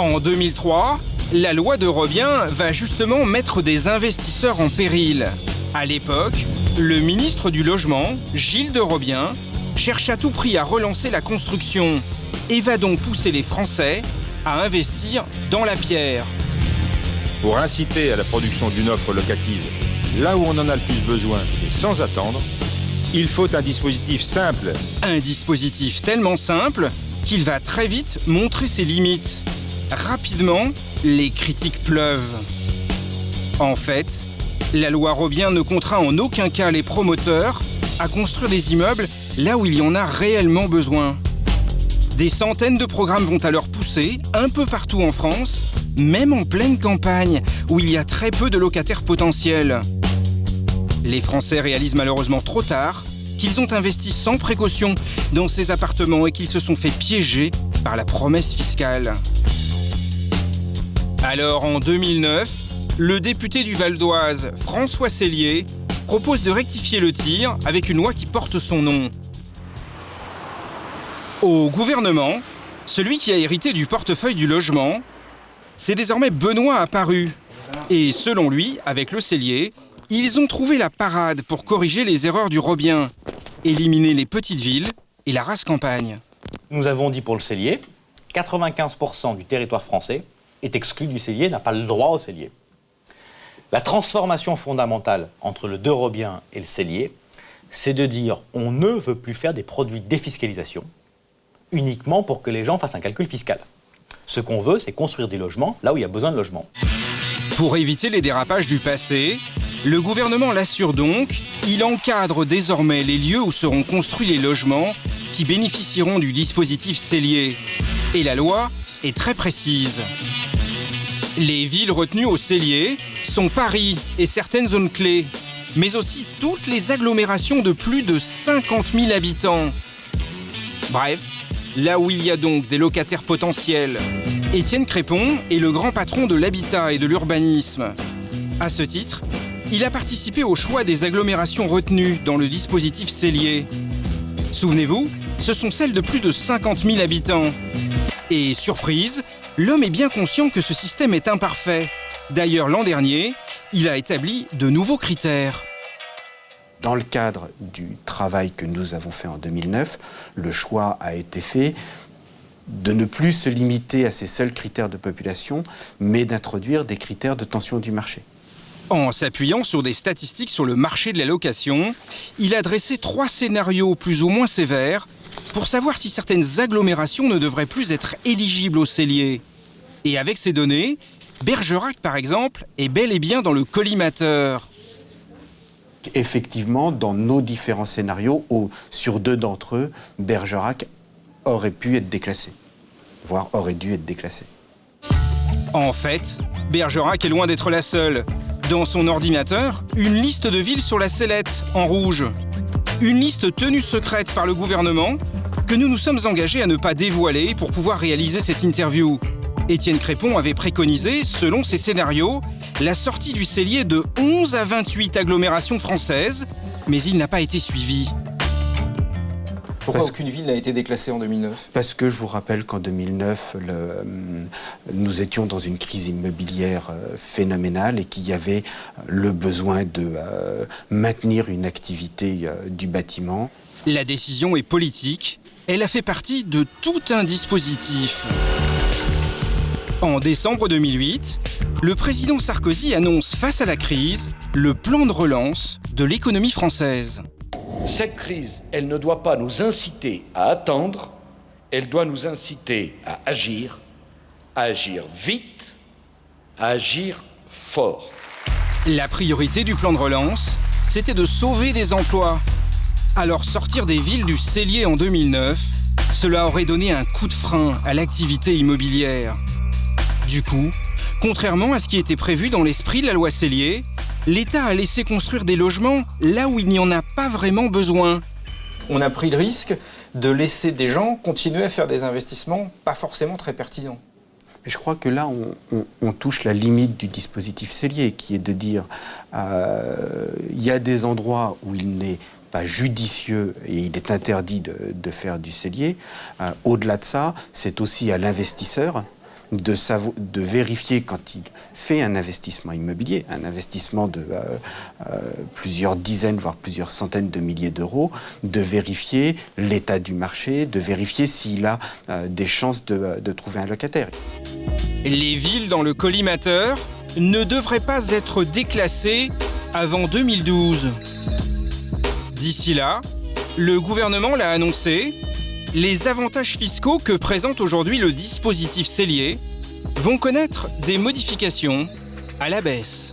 En 2003, la loi de Robien va justement mettre des investisseurs en péril. À l'époque, le ministre du Logement, Gilles de Robien, cherche à tout prix à relancer la construction et va donc pousser les Français à investir dans la pierre. Pour inciter à la production d'une offre locative là où on en a le plus besoin et sans attendre, il faut un dispositif simple. Un dispositif tellement simple qu'il va très vite montrer ses limites. Rapidement, les critiques pleuvent. En fait, la loi Robien ne contraint en aucun cas les promoteurs à construire des immeubles là où il y en a réellement besoin. Des centaines de programmes vont alors pousser un peu partout en France, même en pleine campagne, où il y a très peu de locataires potentiels. Les Français réalisent malheureusement trop tard qu'ils ont investi sans précaution dans ces appartements et qu'ils se sont fait piéger par la promesse fiscale. Alors en 2009, le député du Val d'Oise, François Sellier, propose de rectifier le tir avec une loi qui porte son nom. Au gouvernement, celui qui a hérité du portefeuille du logement, c'est désormais Benoît Apparu. Et selon lui, avec le Sellier, ils ont trouvé la parade pour corriger les erreurs du Robien, éliminer les petites villes et la rase campagne. Nous avons dit pour le Sellier, 95% du territoire français est exclu du Sellier, n'a pas le droit au Sellier. La transformation fondamentale entre le de Robien et le Sellier, c'est de dire on ne veut plus faire des produits de défiscalisation uniquement pour que les gens fassent un calcul fiscal. Ce qu'on veut, c'est construire des logements là où il y a besoin de logements. Pour éviter les dérapages du passé, le gouvernement l'assure donc, il encadre désormais les lieux où seront construits les logements qui bénéficieront du dispositif Sellier. Et la loi est très précise. Les villes retenues au Sellier sont Paris et certaines zones clés, mais aussi toutes les agglomérations de plus de 50 000 habitants. Bref, là où il y a donc des locataires potentiels. Étienne Crépon est le grand patron de l'habitat et de l'urbanisme. À ce titre, il a participé au choix des agglomérations retenues dans le dispositif Sellier. Souvenez-vous, ce sont celles de plus de 50 000 habitants. Et surprise, l'homme est bien conscient que ce système est imparfait. D'ailleurs, l'an dernier, il a établi de nouveaux critères. Dans le cadre du travail que nous avons fait en 2009, le choix a été fait de ne plus se limiter à ces seuls critères de population, mais d'introduire des critères de tension du marché. En s'appuyant sur des statistiques sur le marché de la location, il a dressé 3 scénarios plus ou moins sévères pour savoir si certaines agglomérations ne devraient plus être éligibles au Sellier. Et avec ces données, Bergerac, par exemple, est bel et bien dans le collimateur. Effectivement, dans nos différents scénarios, sur 2 d'entre eux, Bergerac aurait pu être déclassé, voire aurait dû être déclassé. En fait, Bergerac est loin d'être la seule. Dans son ordinateur, une liste de villes sur la sellette, en rouge. Une liste tenue secrète par le gouvernement que nous nous sommes engagés à ne pas dévoiler pour pouvoir réaliser cette interview. Étienne Crépon avait préconisé, selon ses scénarios, la sortie du Sellier de 11 à 28 agglomérations françaises, mais il n'a pas été suivi. Pourquoi aucune ville n'a été déclassée en 2009 ? Parce que je vous rappelle qu'en 2009, nous étions dans une crise immobilière phénoménale et qu'il y avait le besoin de maintenir une activité du bâtiment. La décision est politique. Elle a fait partie de tout un dispositif. En décembre 2008, le président Sarkozy annonce face à la crise le plan de relance de l'économie française. Cette crise, elle ne doit pas nous inciter à attendre, elle doit nous inciter à agir vite, à agir fort. La priorité du plan de relance, c'était de sauver des emplois. Alors sortir des villes du Sellier en 2009, cela aurait donné un coup de frein à l'activité immobilière. Du coup, contrairement à ce qui était prévu dans l'esprit de la loi Sellier, l'État a laissé construire des logements là où il n'y en a pas vraiment besoin. On a pris le risque de laisser des gens continuer à faire des investissements pas forcément très pertinents. Je crois que là, on touche la limite du dispositif Sellier, qui est de dire il y a des endroits où il n'est pas judicieux et il est interdit de faire du Sellier. Au-delà de ça, c'est aussi à l'investisseur de vérifier quand il fait un investissement immobilier, un investissement de plusieurs dizaines, voire plusieurs centaines de milliers d'euros, de vérifier l'état du marché, de vérifier s'il a des chances de trouver un locataire. Les villes dans le collimateur ne devraient pas être déclassées avant 2012. D'ici là, le gouvernement l'a annoncé, les avantages fiscaux que présente aujourd'hui le dispositif Sellier vont connaître des modifications à la baisse.